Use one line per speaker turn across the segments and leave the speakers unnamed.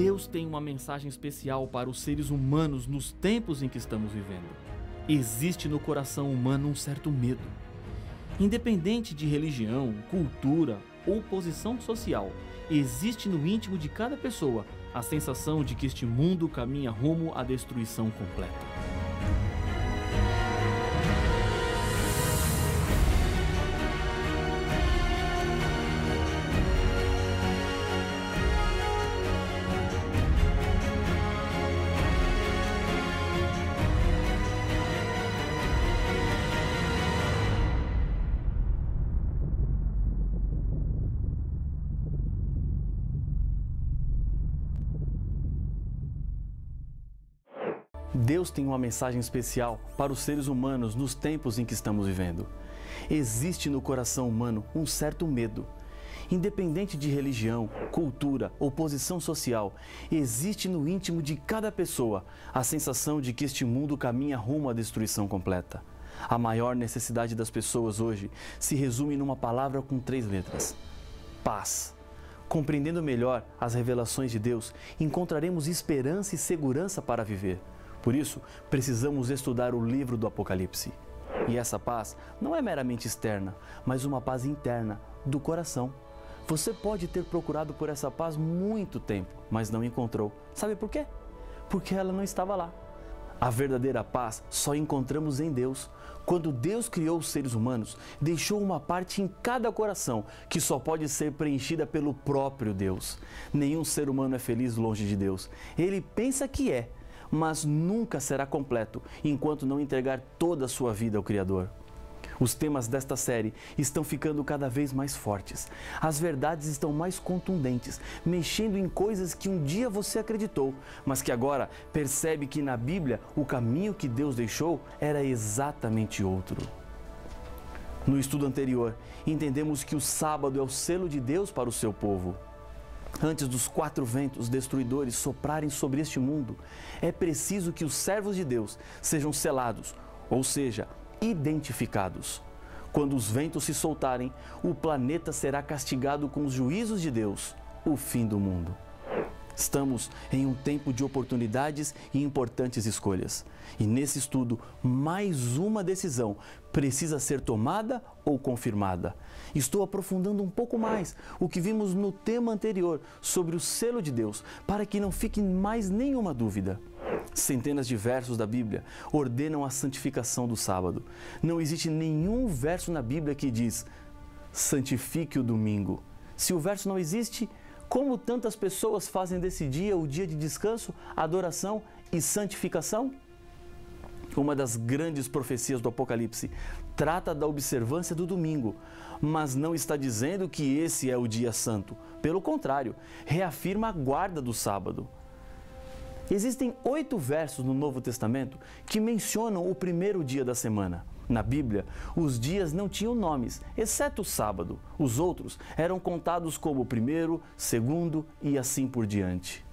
Deus tem uma mensagem especial para os seres humanos nos tempos em que estamos vivendo. Existe no coração humano um certo medo. Independente de religião, cultura ou posição social, existe no íntimo de cada pessoa a sensação de que este mundo caminha rumo à destruição completa. Deus tem uma mensagem especial para os seres humanos nos tempos em que estamos vivendo. Existe no coração humano um certo medo. Independente de religião, cultura ou posição social, existe no íntimo de cada pessoa a sensação de que este mundo caminha rumo à destruição completa. A maior necessidade das pessoas hoje se resume numa palavra com 3 letras: paz. Compreendendo melhor as revelações de Deus, encontraremos esperança e segurança para viver. Por isso, precisamos estudar o livro do Apocalipse. E essa paz não é meramente externa, mas uma paz interna, do coração. Você pode ter procurado por essa paz muito tempo, mas não encontrou. Sabe por quê? Porque ela não estava lá. A verdadeira paz só encontramos em Deus. Quando Deus criou os seres humanos, deixou uma parte em cada coração que só pode ser preenchida pelo próprio Deus. Nenhum ser humano é feliz longe de Deus. Ele pensa que é, mas nunca será completo enquanto não entregar toda a sua vida ao Criador. Os temas desta série estão ficando cada vez mais fortes. As verdades estão mais contundentes, mexendo em coisas que um dia você acreditou, mas que agora percebe que na Bíblia o caminho que Deus deixou era exatamente outro. No estudo anterior, entendemos que o sábado é o selo de Deus para o seu povo. Antes dos 4 ventos destruidores soprarem sobre este mundo, é preciso que os servos de Deus sejam selados, ou seja, identificados. Quando os ventos se soltarem, o planeta será castigado com os juízos de Deus, o fim do mundo. Estamos em um tempo de oportunidades e importantes escolhas. E nesse estudo, mais uma decisão precisa ser tomada ou confirmada. Estou aprofundando um pouco mais o que vimos no tema anterior sobre o selo de Deus, para que não fique mais nenhuma dúvida. Centenas de versos da Bíblia ordenam a santificação do sábado. Não existe nenhum verso na Bíblia que diz: santifique o domingo. Se o verso não existe, como tantas pessoas fazem desse dia o dia de descanso, adoração e santificação? Uma das grandes profecias do Apocalipse trata da observância do domingo, mas não está dizendo que esse é o dia santo. Pelo contrário, reafirma a guarda do sábado. Existem 8 versos no Novo Testamento que mencionam o primeiro dia da semana. Na Bíblia, os dias não tinham nomes, exceto o sábado. Os outros eram contados como o primeiro, segundo e assim por diante.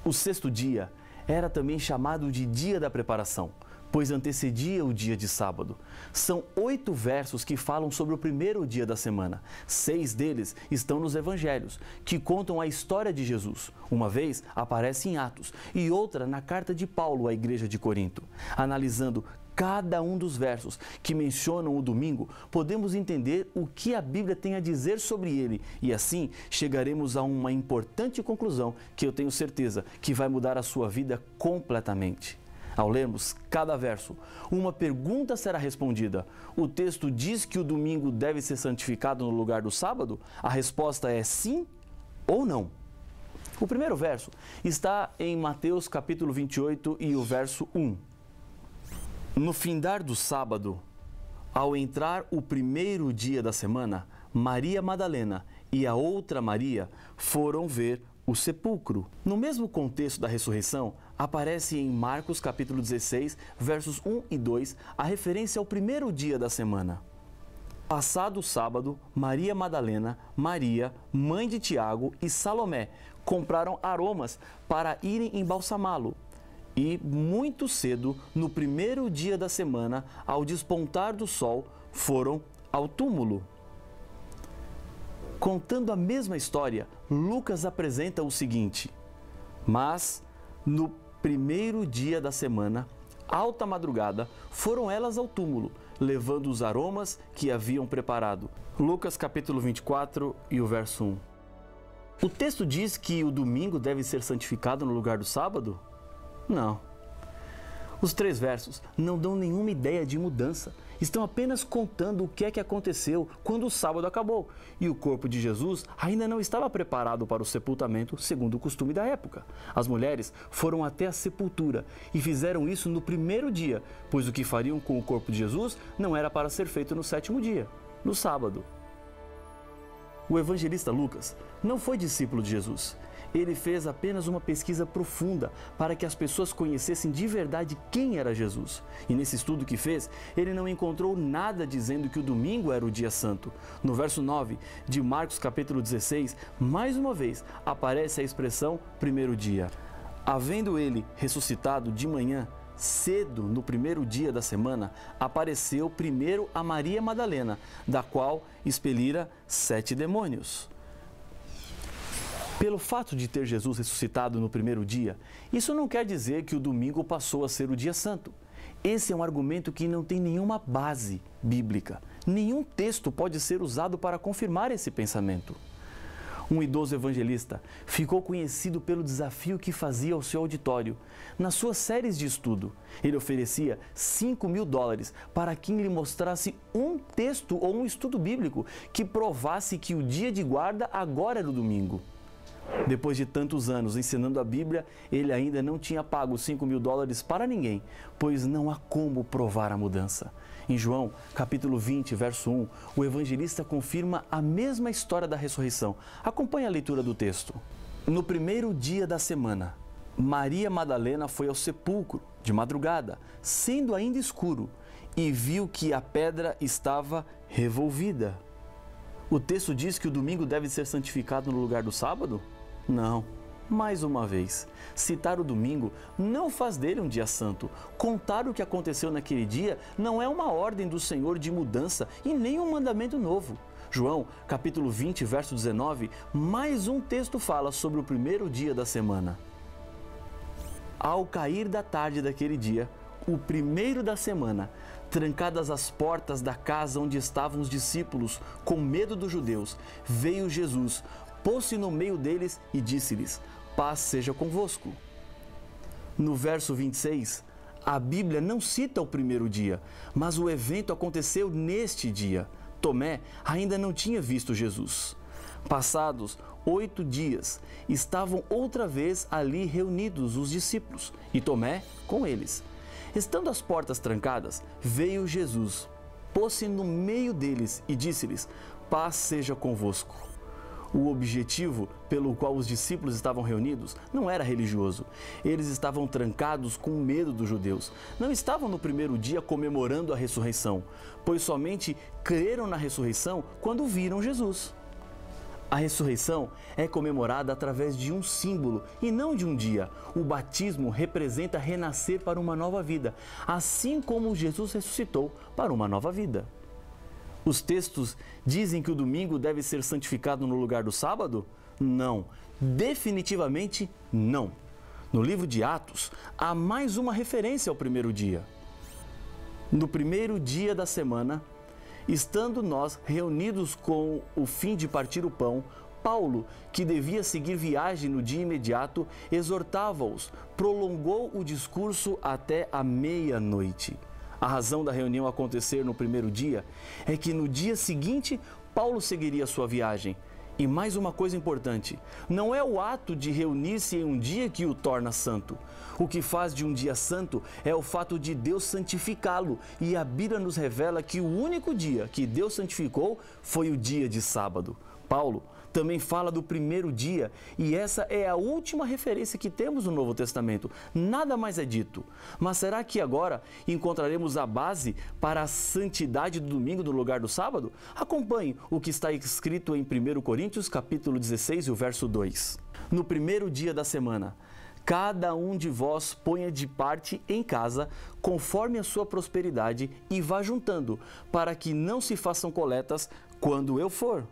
O 6º dia era também chamado de dia da preparação, pois antecedia o dia de sábado. São 8 versos que falam sobre o primeiro dia da semana. 6 deles estão nos Evangelhos, que contam a história de Jesus. Uma vez aparece em Atos e outra na carta de Paulo à igreja de Corinto. Analisando cada um dos versos que mencionam o domingo, podemos entender o que a Bíblia tem a dizer sobre ele e assim chegaremos a uma importante conclusão que eu tenho certeza que vai mudar a sua vida completamente. Ao lermos cada verso, uma pergunta será respondida. O texto diz que o domingo deve ser santificado no lugar do sábado? A resposta é sim ou não. O primeiro verso está em Mateus capítulo 28 e o verso 1. No findar do sábado, ao entrar o primeiro dia da semana, Maria Madalena e a outra Maria foram ver o sepulcro. No mesmo contexto da ressurreição, aparece em Marcos capítulo 16, versos 1 e 2, a referência ao primeiro dia da semana. Passado o sábado, Maria Madalena, Maria, mãe de Tiago e Salomé compraram aromas para irem embalsamá-lo. E, muito cedo, no primeiro dia da semana, ao despontar do sol, foram ao túmulo. Contando a mesma história, Lucas apresenta o seguinte: Mas, no primeiro dia da semana, alta madrugada, foram elas ao túmulo, levando os aromas que haviam preparado. Lucas capítulo 24 e o verso 1. O texto diz que o domingo deve ser santificado no lugar do sábado? Não. Os 3 versos não dão nenhuma ideia de mudança. Estão apenas contando o que é que aconteceu quando o sábado acabou e o corpo de Jesus ainda não estava preparado para o sepultamento segundo o costume da época. As mulheres foram até a sepultura e fizeram isso no primeiro dia, pois o que fariam com o corpo de Jesus não era para ser feito no 7º dia, no sábado. O evangelista Lucas não foi discípulo de Jesus. Ele fez apenas uma pesquisa profunda para que as pessoas conhecessem de verdade quem era Jesus. E nesse estudo que fez, ele não encontrou nada dizendo que o domingo era o dia santo. No verso 9 de Marcos capítulo 16, mais uma vez aparece a expressão primeiro dia. Havendo ele ressuscitado de manhã, cedo no primeiro dia da semana, apareceu primeiro a Maria Madalena, da qual expelira 7 demônios. Pelo fato de ter Jesus ressuscitado no primeiro dia, isso não quer dizer que o domingo passou a ser o dia santo. Esse é um argumento que não tem nenhuma base bíblica. Nenhum texto pode ser usado para confirmar esse pensamento. Um idoso evangelista ficou conhecido pelo desafio que fazia ao seu auditório. Nas suas séries de estudo, ele oferecia $5.000 para quem lhe mostrasse um texto ou um estudo bíblico que provasse que o dia de guarda agora era o domingo. Depois de tantos anos ensinando a Bíblia, ele ainda não tinha pago $5.000 para ninguém, pois não há como provar a mudança. Em João, capítulo 20, verso 1, o evangelista confirma a mesma história da ressurreição. Acompanhe a leitura do texto. No primeiro dia da semana, Maria Madalena foi ao sepulcro de madrugada, sendo ainda escuro, e viu que a pedra estava revolvida. O texto diz que o domingo deve ser santificado no lugar do sábado? Não. Mais uma vez, citar o domingo não faz dele um dia santo. Contar o que aconteceu naquele dia não é uma ordem do Senhor de mudança e nem um mandamento novo. João, capítulo 20, verso 19, mais um texto fala sobre o primeiro dia da semana. Ao cair da tarde daquele dia, o primeiro da semana, trancadas as portas da casa onde estavam os discípulos, com medo dos judeus, veio Jesus, pôs-se no meio deles e disse-lhes: paz seja convosco. No verso 26, a Bíblia não cita o primeiro dia, mas o evento aconteceu neste dia. Tomé ainda não tinha visto Jesus. Passados 8 dias, estavam outra vez ali reunidos os discípulos, e Tomé com eles. Estando as portas trancadas, veio Jesus, pôs-se no meio deles e disse-lhes: paz seja convosco. O objetivo pelo qual os discípulos estavam reunidos não era religioso. Eles estavam trancados com medo dos judeus. Não estavam no primeiro dia comemorando a ressurreição, pois somente creram na ressurreição quando viram Jesus. A ressurreição é comemorada através de um símbolo e não de um dia. O batismo representa renascer para uma nova vida, assim como Jesus ressuscitou para uma nova vida. Os textos dizem que o domingo deve ser santificado no lugar do sábado? Não, definitivamente não. No livro de Atos, há mais uma referência ao primeiro dia. No primeiro dia da semana, estando nós reunidos com o fim de partir o pão, Paulo, que devia seguir viagem no dia imediato, exortava-os, prolongou o discurso até a meia-noite. A razão da reunião acontecer no primeiro dia é que no dia seguinte Paulo seguiria sua viagem. E mais uma coisa importante, não é o ato de reunir-se em um dia que o torna santo. O que faz de um dia santo é o fato de Deus santificá-lo, e a Bíblia nos revela que o único dia que Deus santificou foi o dia de sábado. Paulo também fala do primeiro dia, e essa é a última referência que temos no Novo Testamento. Nada mais é dito. Mas será que agora encontraremos a base para a santidade do domingo no lugar do sábado? Acompanhe o que está escrito em 1 Coríntios, capítulo 16, e o verso 2. No primeiro dia da semana, cada um de vós ponha de parte em casa, conforme a sua prosperidade, e vá juntando, para que não se façam coletas quando eu for.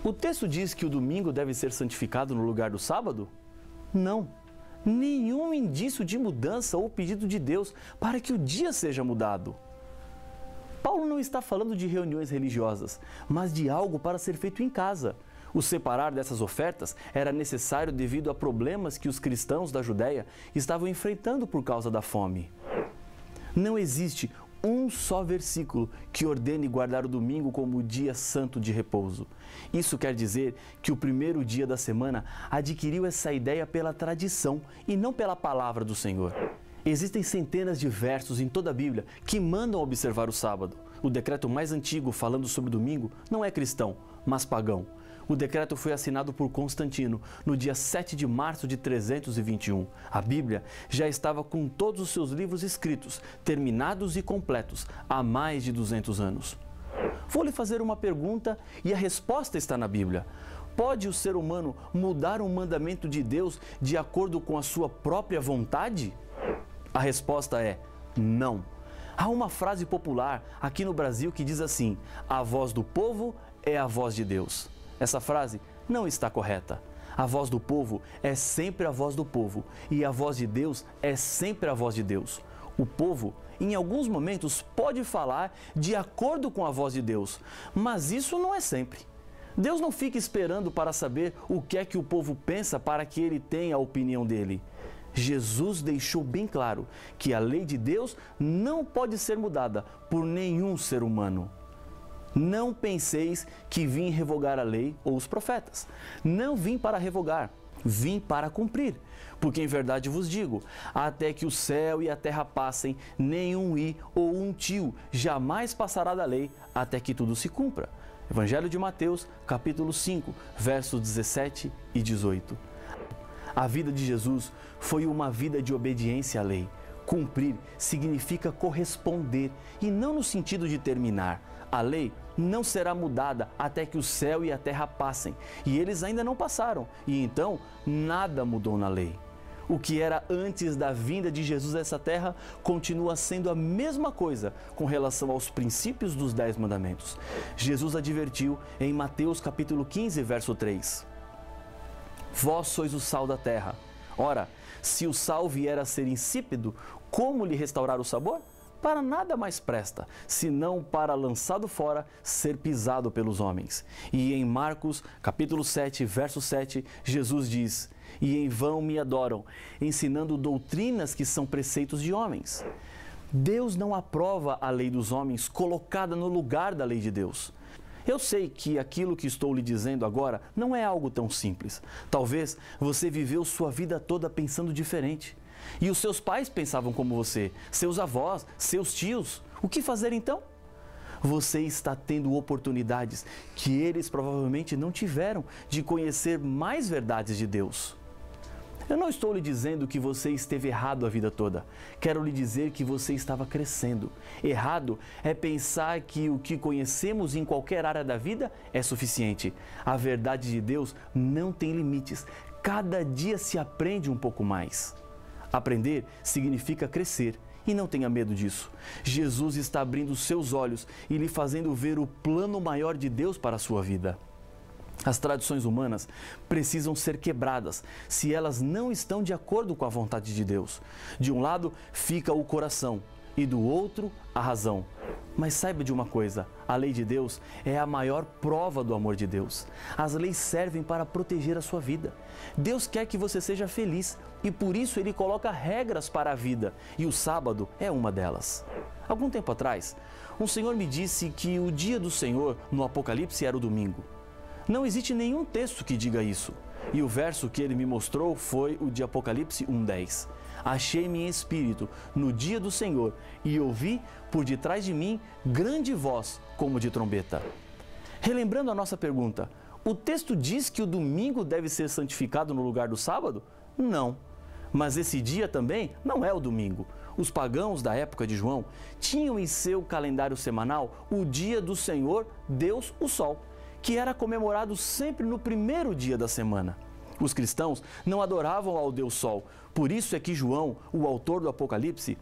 O texto diz que o domingo deve ser santificado no lugar do sábado? Não, nenhum indício de mudança ou pedido de Deus para que o dia seja mudado. Paulo não está falando de reuniões religiosas, mas de algo para ser feito em casa. O separar dessas ofertas era necessário devido a problemas que os cristãos da Judéia estavam enfrentando por causa da fome. Não existe um só versículo que ordene guardar o domingo como o dia santo de repouso. Isso quer dizer que o primeiro dia da semana adquiriu essa ideia pela tradição e não pela palavra do Senhor. Existem centenas de versos em toda a Bíblia que mandam observar o sábado. O decreto mais antigo falando sobre o domingo não é cristão, mas pagão. O decreto foi assinado por Constantino no dia 7 de março de 321. A Bíblia já estava com todos os seus livros escritos, terminados e completos, há mais de 200 anos. Vou lhe fazer uma pergunta e a resposta está na Bíblia. Pode o ser humano mudar um mandamento de Deus de acordo com a sua própria vontade? A resposta é não. Há uma frase popular aqui no Brasil que diz assim: a voz do povo é a voz de Deus. Essa frase não está correta. A voz do povo é sempre a voz do povo e a voz de Deus é sempre a voz de Deus. O povo, em alguns momentos, pode falar de acordo com a voz de Deus, mas isso não é sempre. Deus não fica esperando para saber o que é que o povo pensa para que ele tenha a opinião dele. Jesus deixou bem claro que a lei de Deus não pode ser mudada por nenhum ser humano. Não penseis que vim revogar a lei ou os profetas. Não vim para revogar, vim para cumprir. Porque em verdade vos digo, até que o céu e a terra passem, nenhum i ou um tio jamais passará da lei, até que tudo se cumpra. Evangelho de Mateus, capítulo 5, versos 17 e 18. A vida de Jesus foi uma vida de obediência à lei. Cumprir significa corresponder e não no sentido de terminar. A lei não será mudada até que o céu e a terra passem, e eles ainda não passaram, e então nada mudou na lei. O que era antes da vinda de Jesus a essa terra continua sendo a mesma coisa com relação aos princípios dos 10 mandamentos. Jesus advertiu em Mateus capítulo 15, verso 3. Vós sois o sal da terra. Ora, se o sal vier a ser insípido, como lhe restaurar o sabor? Para nada mais presta, senão para, lançado fora, ser pisado pelos homens. E em Marcos, capítulo 7, verso 7, Jesus diz: e em vão me adoram, ensinando doutrinas que são preceitos de homens. Deus não aprova a lei dos homens colocada no lugar da lei de Deus. Eu sei que aquilo que estou lhe dizendo agora não é algo tão simples. Talvez você viveu sua vida toda pensando diferente. E os seus pais pensavam como você, seus avós, seus tios. O que fazer então? Você está tendo oportunidades que eles provavelmente não tiveram de conhecer mais verdades de Deus. Eu não estou lhe dizendo que você esteve errado a vida toda. Quero lhe dizer que você estava crescendo. Errado é pensar que o que conhecemos em qualquer área da vida é suficiente. A verdade de Deus não tem limites. Cada dia se aprende um pouco mais. Aprender significa crescer. E não tenha medo disso. Jesus está abrindo seus olhos e lhe fazendo ver o plano maior de Deus para a sua vida. As tradições humanas precisam ser quebradas se elas não estão de acordo com a vontade de Deus. De um lado fica o coração e do outro a razão. Mas saiba de uma coisa, a lei de Deus é a maior prova do amor de Deus. As leis servem para proteger a sua vida. Deus quer que você seja feliz e por isso Ele coloca regras para a vida e o sábado é uma delas. Algum tempo atrás, um senhor me disse que o dia do Senhor no Apocalipse era o domingo. Não existe nenhum texto que diga isso. E o verso que ele me mostrou foi o de Apocalipse 1:10. Achei-me em espírito no dia do Senhor e ouvi por detrás de mim grande voz como de trombeta. Relembrando a nossa pergunta, o texto diz que o domingo deve ser santificado no lugar do sábado? Não. Mas esse dia também não é o domingo. Os pagãos da época de João tinham em seu calendário semanal o dia do Senhor, Deus, o Sol, que era comemorado sempre no primeiro dia da semana. Os cristãos não adoravam ao Deus Sol, por isso é que João, o autor do Apocalipse,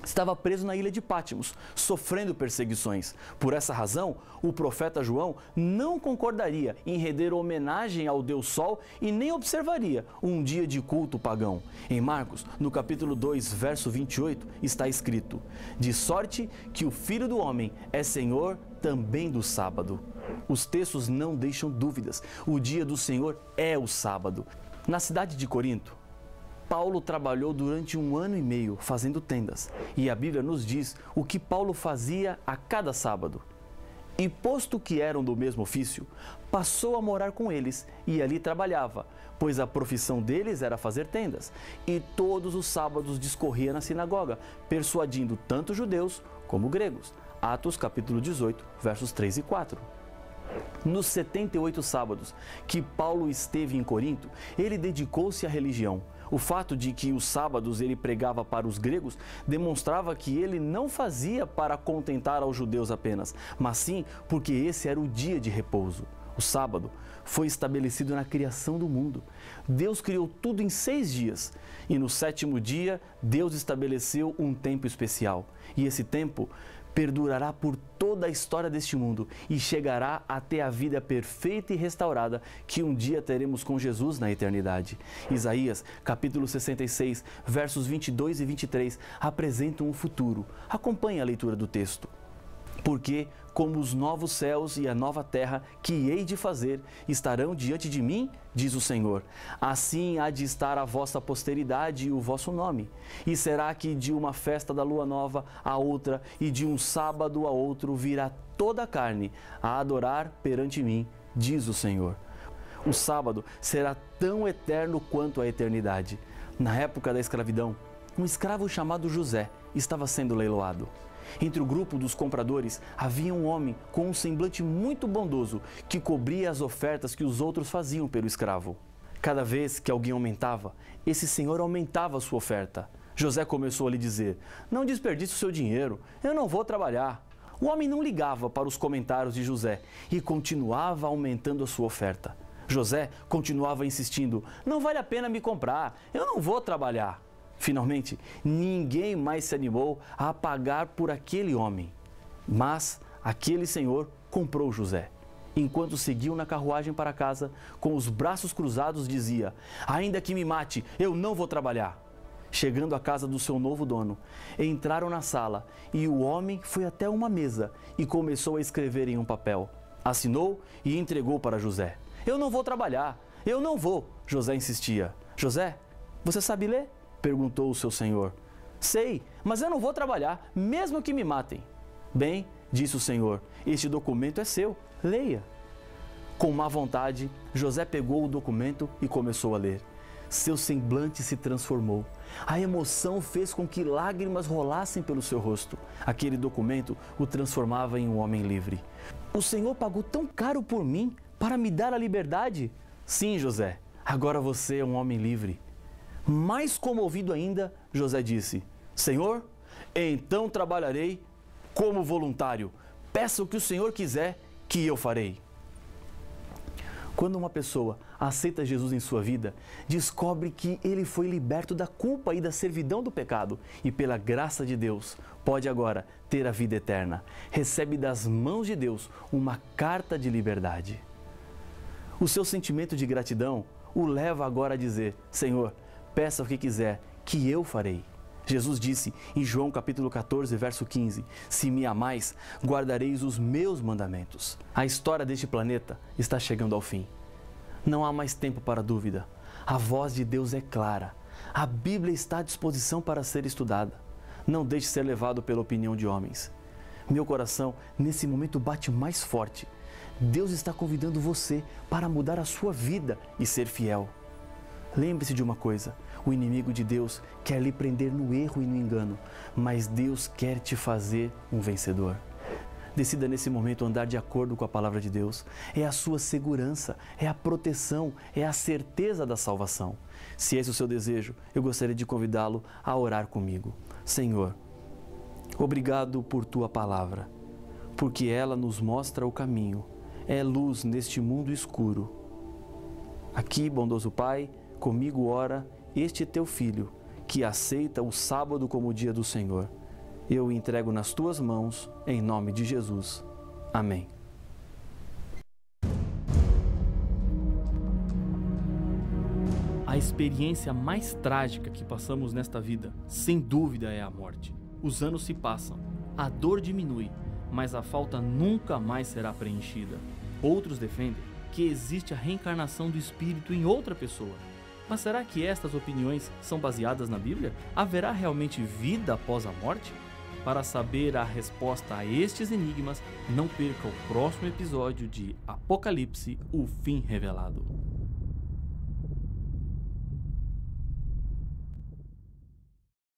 estava preso na ilha de Pátimos, sofrendo perseguições. Por essa razão, o profeta João não concordaria em render homenagem ao Deus Sol e nem observaria um dia de culto pagão. Em Marcos, no capítulo 2, verso 28, está escrito: de sorte que o Filho do Homem é Senhor também do sábado. Os textos não deixam dúvidas. O dia do Senhor é o sábado. Na cidade de Corinto, Paulo trabalhou durante 1 ano e meio fazendo tendas, e a Bíblia nos diz o que Paulo fazia a cada sábado. E posto que eram do mesmo ofício, passou a morar com eles e ali trabalhava, pois a profissão deles era fazer tendas, e todos os sábados discorria na sinagoga, persuadindo tanto judeus como gregos. Atos capítulo 18, versos 3 e 4. Nos 78 sábados que Paulo esteve em Corinto, ele dedicou-se à religião. O fato de que os sábados ele pregava para os gregos demonstrava que ele não fazia para contentar aos judeus apenas, mas sim porque esse era o dia de repouso. O sábado foi estabelecido na criação do mundo. Deus criou tudo em 6 dias e no 7º dia Deus estabeleceu um tempo especial. E esse tempo perdurará por toda a história deste mundo e chegará até a vida perfeita e restaurada que um dia teremos com Jesus na eternidade. Isaías, capítulo 66, versos 22 e 23, apresentam o futuro. Acompanhe a leitura do texto. Porque, como os novos céus e a nova terra que hei de fazer estarão diante de mim, diz o Senhor, assim há de estar a vossa posteridade e o vosso nome. E será que de uma festa da lua nova a outra e de um sábado a outro virá toda a carne a adorar perante mim, diz o Senhor. O sábado será tão eterno quanto a eternidade. Na época da escravidão, um escravo chamado José estava sendo leiloado. Entre o grupo dos compradores havia um homem com um semblante muito bondoso que cobria as ofertas que os outros faziam pelo escravo. Cada vez que alguém aumentava, esse senhor aumentava a sua oferta. José começou a lhe dizer: não desperdice o seu dinheiro, eu não vou trabalhar. O homem não ligava para os comentários de José e continuava aumentando a sua oferta. José continuava insistindo: não vale a pena me comprar, eu não vou trabalhar. Finalmente, ninguém mais se animou a pagar por aquele homem. Mas aquele senhor comprou José. Enquanto seguiam na carruagem para casa, com os braços cruzados, dizia: ainda que me mate, eu não vou trabalhar. Chegando à casa do seu novo dono, entraram na sala e o homem foi até uma mesa e começou a escrever em um papel. Assinou e entregou para José. Eu não vou trabalhar, eu não vou, José insistia. José, você sabe ler? Perguntou o seu senhor. Sei, mas eu não vou trabalhar, mesmo que me matem. Bem, disse o senhor, este documento é seu, leia. Com má vontade, José pegou o documento e começou a ler. Seu semblante se transformou. A emoção fez com que lágrimas rolassem pelo seu rosto. Aquele documento o transformava em um homem livre. O Senhor pagou tão caro por mim para me dar a liberdade? Sim, José, agora você é um homem livre. Mais comovido ainda, José disse: Senhor, então trabalharei como voluntário. Peça o que o Senhor quiser, que eu farei. Quando uma pessoa aceita Jesus em sua vida, descobre que ele foi liberto da culpa e da servidão do pecado e, pela graça de Deus, pode agora ter a vida eterna. Recebe das mãos de Deus uma carta de liberdade. O seu sentimento de gratidão o leva agora a dizer: Senhor, peça o que quiser, que eu farei. Jesus disse em João capítulo 14, verso 15, se me amais, guardareis os meus mandamentos. A história deste planeta está chegando ao fim. Não há mais tempo para dúvida. A voz de Deus é clara. A Bíblia está à disposição para ser estudada. Não deixe ser levado pela opinião de homens. Meu coração, nesse momento, bate mais forte. Deus está convidando você para mudar a sua vida e ser fiel. Lembre-se de uma coisa: o inimigo de Deus quer lhe prender no erro e no engano, mas Deus quer te fazer um vencedor. Decida nesse momento andar de acordo com a palavra de Deus. É a sua segurança, é a proteção, é a certeza da salvação. Se esse é o seu desejo, eu gostaria de convidá-lo a orar comigo. Senhor, obrigado por Tua palavra, porque ela nos mostra o caminho, é luz neste mundo escuro. Aqui, bondoso Pai, comigo ora este Teu Filho, que aceita o sábado como o dia do Senhor. Eu o entrego nas tuas mãos, em nome de Jesus. Amém. A experiência mais trágica que passamos nesta vida, sem dúvida, é a morte. Os anos se passam, a dor diminui, mas a falta nunca mais será preenchida. Outros defendem que existe a reencarnação do espírito em outra pessoa. Mas será que estas opiniões são baseadas na Bíblia? Haverá realmente vida após a morte? Para saber a resposta a estes enigmas, não perca o próximo episódio de Apocalipse, o Fim Revelado.